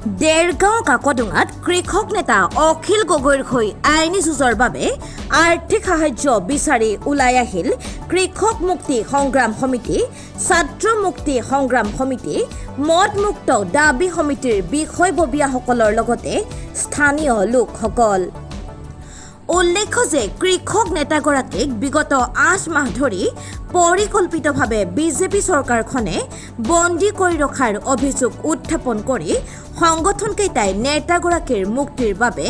দেৰগাঁও কাকডোঙাত কৃষক নেতা অখিল গগৈৰ হৈ আইনী যুঁজৰ বাবে আৰ্থিক সাহায্য বিচাৰি ওলাই আহিল কৃষক মুক্তি সংগ্ৰাম সমিতি, ছাত্ৰ মুক্তি সংগ্ৰাম সমিতি, মদমুক্ত দাবী সমিতিৰ বিষয়ববীয়াসকলৰ লগতে স্থানীয় লোকসকল। উল্লেখ্য যে কৃষক নেতাগৰাকীক বিগত ৮ মাহ ধৰি পৰিকল্পিতভাৱে বিজেপি চৰকাৰখনে বন্দী কৰি ৰখাৰ অভিযোগ উত্থাপন কৰি সংগঠনকেইটাই নেতাগৰাকীৰ মুক্তিৰ বাবে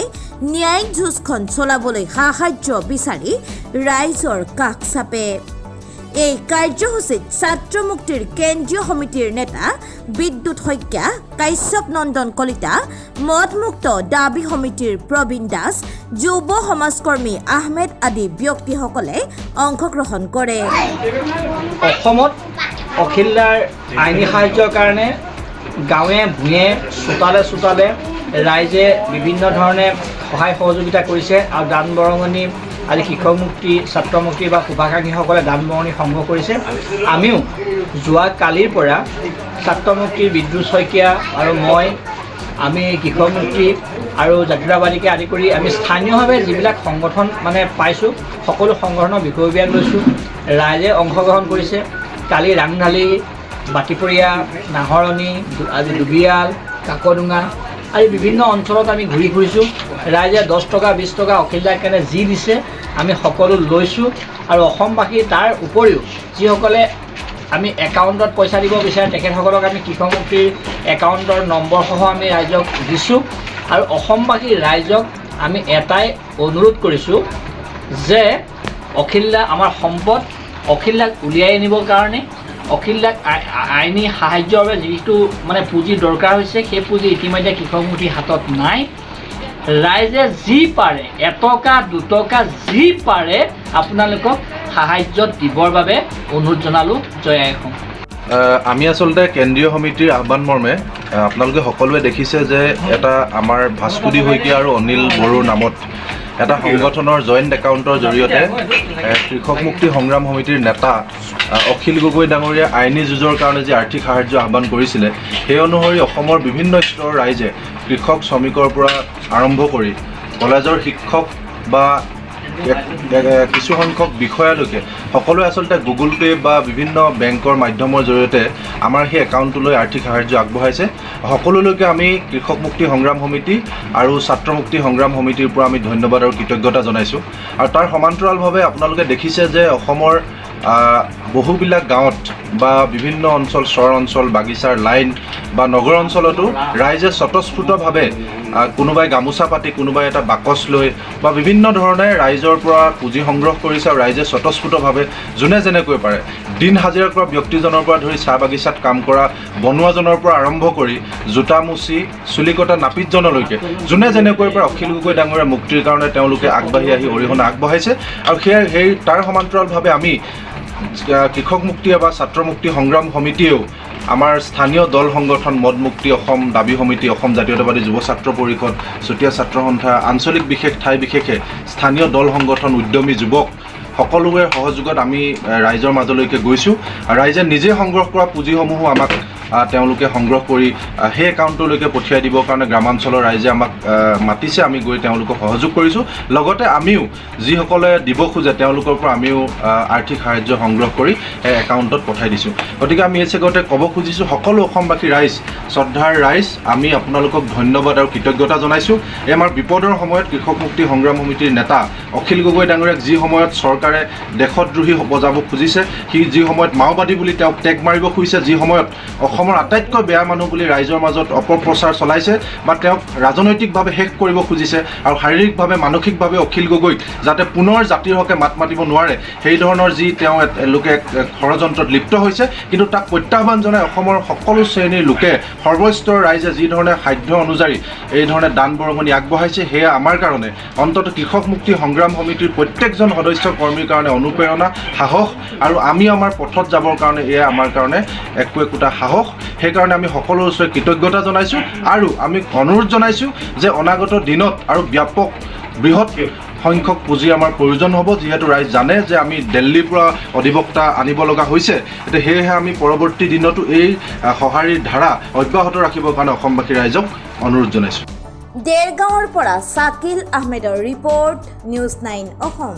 ন্যায়িক যুঁজখন চলাবলৈ সাহায্য বিচাৰি ৰাইজৰ কাষ চাপে। এই কাৰ্যসূচীত ছাত্ৰ মুক্তিৰ কেন্দ্ৰীয় সমিতিৰ নেতা বিদ্যুৎ শইকীয়া, কাশ্যপ নন্দন কলিতা, মদমুক্ত দাবী সমিতিৰ প্ৰবীণ দাস, যুৱ সমাজকৰ্মী আহমেদ আদি ব্যক্তিসকলে অংশগ্ৰহণ কৰে। অসমত অখিলদাৰ আইনী সাহায্যৰ কাৰণে গাঁৱে ভূঞে চোতালে ৰাইজে বিভিন্ন ধৰণে সহায় সহযোগিতা কৰিছে আৰু দান বৰঙণি আজি শিক্ষক মুক্তি, ছাত্ৰ মুক্তি বা শুভাকাংক্ষীসকলে দান বৰঙণি সংগ্ৰহ কৰিছে। আমিও যোৱা কালিৰ পৰা ছাত্ৰ মুক্তিৰ বিদ্যুৎ শইকীয়া আৰু আমি কৃষক মুক্তি আৰু জাতীয়তাবাদীকে আদি কৰি আমি স্থানীয়ভাৱে যিবিলাক সংগঠন পাইছোঁ সকলো সংগঠনৰ বিষয়বিলাক লৈছোঁ। ৰাইজে অংশগ্ৰহণ কৰিছে। কালি ৰাংঢালী, বাতিপৰীয়া, নাহৰণি, আজি দুবিয়াল, কাকডোঙা আদি বিভিন্ন অঞ্চলত আমি ঘূৰি ফুৰিছোঁ। ৰাইজে 10 টকা 20 টকা অখিলদাৰ কাৰণে যি দিছে আমি সকলো লৈছোঁ আৰু অসমবাসী তাৰ উপৰিও যিসকলে আমি একাউণ্টত পইচা দিব বিচাৰে তেখেতসকলক আমি কৃষক মুক্তিৰ একাউণ্টৰ নম্বৰসহ আমি ৰাইজক দিছোঁ। আৰু অসমবাসী ৰাইজক আমি এটাই অনুৰোধ কৰিছোঁ যে অখিলদা আমাৰ সম্পদ, অখিলদাক উলিয়াই আনিবৰ কাৰণে অখিলদাক আইনী সাহায্যৰ বাবে যিটো পুঁজি দৰকাৰ হৈছে সেই পুঁজি ইতিমধ্যে কৃষক মুক্তিৰ হাতত নাই। ৰাইজে যি পাৰে 1 টকা 2 টকা যি পাৰে আপোনালোকক সাহায্য দিবৰ বাবে অনুৰোধ জনালোঁ। জয় আই অসম। আমি আচলতে কেন্দ্ৰীয় সমিতিৰ আহ্বান মৰ্মে আপোনালোকে সকলোৱে দেখিছে যে এটা আমাৰ ভাস্কুদি শইকীয়া আৰু অনিল বড়োৰ নামত এটা সংগঠনৰ জইণ্ট একাউণ্টৰ জৰিয়তে কৃষক মুক্তি সংগ্ৰাম সমিতিৰ নেতা অখিল গগৈ ডাঙৰীয়া আইনী যুঁজৰ কাৰণে যি আৰ্থিক সাহায্য আহ্বান কৰিছিলে সেই অনুসৰি অসমৰ বিভিন্ন স্তৰৰ ৰাইজে কৃষক শ্ৰমিকৰ পৰা আৰম্ভ কৰি কলেজৰ শিক্ষক বা কিছু সংখ্যক বিষয়ালৈকে সকলোৱে আচলতে গুগল পে' বা বিভিন্ন বেংকৰ মাধ্যমৰ জৰিয়তে আমাৰ সেই একাউণ্টটোলৈ আৰ্থিক সাহায্য আগবঢ়াইছে। সকলোলৈকে আমি কৃষক মুক্তি সংগ্ৰাম সমিতি আৰু ছাত্ৰ মুক্তি সংগ্ৰাম সমিতিৰ পৰা আমি ধন্যবাদ আৰু কৃতজ্ঞতা জনাইছোঁ। আৰু তাৰ সমান্তৰালভাৱে আপোনালোকে দেখিছে যে অসমৰ বহুবিলাক গাঁৱত বা বিভিন্ন অঞ্চল, চৰ অঞ্চল, বাগিচাৰ লাইন বা নগৰ অঞ্চলতো ৰাইজে স্বতঃস্ফূৰ্তভাৱে কোনোবাই গামোচা পাতি, কোনোবাই এটা বাকচ লৈ বা বিভিন্ন ধৰণে ৰাইজৰ পৰা পুঁজি সংগ্ৰহ কৰিছে আৰু ৰাইজে স্বতঃস্ফূৰ্তভাৱে যোনে যেনেকৈ পাৰে দিন হাজিৰা কৰা ব্যক্তিজনৰ পৰা ধৰি চাহ বাগিচাত কাম কৰা বনুৱাজনৰ পৰা আৰম্ভ কৰি জোতা মুচি চুলি কটা নাপিতজনলৈকে যোনে যেনেকৈ পাৰে অখিল গগৈ ডাঙৰীয়া মুক্তিৰ কাৰণে তেওঁলোকে আগবাঢ়ি আহি অৰিহণা আগবঢ়াইছে। আৰু সেই তাৰ সমান্তৰালভাৱে আমি কৃষক মুক্তি বা ছাত্ৰ মুক্তি সংগ্ৰাম সমিতিয়েও আমাৰ স্থানীয় দল সংগঠন মদমুক্তি অসম দাবী সমিতি, অসম জাতীয়তাবাদী যুৱ ছাত্ৰ পৰিষদ, চুতীয়া ছাত্ৰ সন্থা, আঞ্চলিক বিশেষ ঠাই বিশেষে স্থানীয় দল সংগঠন, উদ্যমী যুৱক সকলোৰে সহযোগত আমি ৰাইজৰ মাজলৈকে গৈছোঁ। ৰাইজে নিজে সংগ্ৰহ কৰা পুঁজিসমূহো আমাক তেওঁলোকে সংগ্ৰহ কৰি সেই একাউণ্টলৈকে পঠিয়াই দিবৰ কাৰণে গ্ৰামাঞ্চলৰ ৰাইজে আমাক মাতিছে। আমি গৈ তেওঁলোকক সহযোগ কৰিছোঁ। লগতে আমিও যিসকলে দিব খোজে তেওঁলোকৰ পৰা আমিও আৰ্থিক সাহায্য সংগ্ৰহ কৰি সেই একাউণ্টত পঠাই দিছোঁ। গতিকে আমি এই চেগতে ক'ব খুজিছোঁ সকলো অসমবাসী ৰাইজ, শ্ৰদ্ধাৰ ৰাইজ, আমি আপোনালোকক ধন্যবাদ আৰু কৃতজ্ঞতা জনাইছোঁ। এই আমাৰ বিপদৰ সময়ত কৃষক মুক্তি সংগ্ৰাম সমিতিৰ নেতা অখিল গগৈ ডাঙৰীয়াক যি সময়ত চৰকাৰে দেশদ্ৰোহী বজাব খুজিছে, সি যি সময়ত মাওবাদী বুলি তেওঁক টেগ মাৰিব খুজিছে, যি সময়ত অসমৰ আটাইতকৈ বেয়া মানুহ বুলি ৰাইজৰ মাজত অপপ্ৰচাৰ চলাইছে বা তেওঁক ৰাজনৈতিকভাৱে শেষ কৰিব খুজিছে আৰু শাৰীৰিকভাৱে মানসিকভাৱে অখিল গগৈক যাতে পুনৰ জাতিৰ হকে মাত মাতিব নোৱাৰে সেই ধৰণৰ যি তেওঁ লোকে ষড়যন্ত্ৰত লিপ্ত হৈছে, কিন্তু তাক প্ৰত্যাহ্বান জনাই অসমৰ সকলো শ্ৰেণীৰ লোকে সৰ্বস্তৰৰ ৰাইজে যি ধৰণে সাধ্য অনুযায়ী এই ধৰণে দান বৰঙণি আগবঢ়াইছে সেয়া আমাৰ কাৰণে অন্ততঃ কৃষক মুক্তি সংগ্ৰাম সমিতিৰ প্ৰত্যেকজন সদস্য কৰ্মীৰ কাৰণে অনুপ্ৰেৰণা, সাহস আৰু আমি আমাৰ পথত যাবৰ কাৰণে এয়া আমাৰ কাৰণে একোটা সাহস। সেইকাৰণে আমি সকলোৰে ওচৰত কৃতজ্ঞতা জনাইছোঁ আৰু আমি অনুৰোধ জনাইছোঁ যে অনাগত দিনত আৰু ব্যাপক বৃহৎ সংখ্যক পুঁজি আমাৰ প্ৰয়োজন হ'ব, যিহেতু ৰাইজ জানে যে আমি দিল্লীৰ পৰা অধিবক্তা আনিব লগা হৈছে। এতিয়া সেয়েহে আমি পৰৱৰ্তী দিনতো এই সঁহাৰিৰ ধাৰা অব্যাহত ৰাখিবৰ কাৰণে অসমবাসী ৰাইজক অনুৰোধ জনাইছোঁ। দেৰগাঁৱৰ পৰা শাকিল আহমেদৰ ৰিপৰ্ট, নিউজ 9 অসম।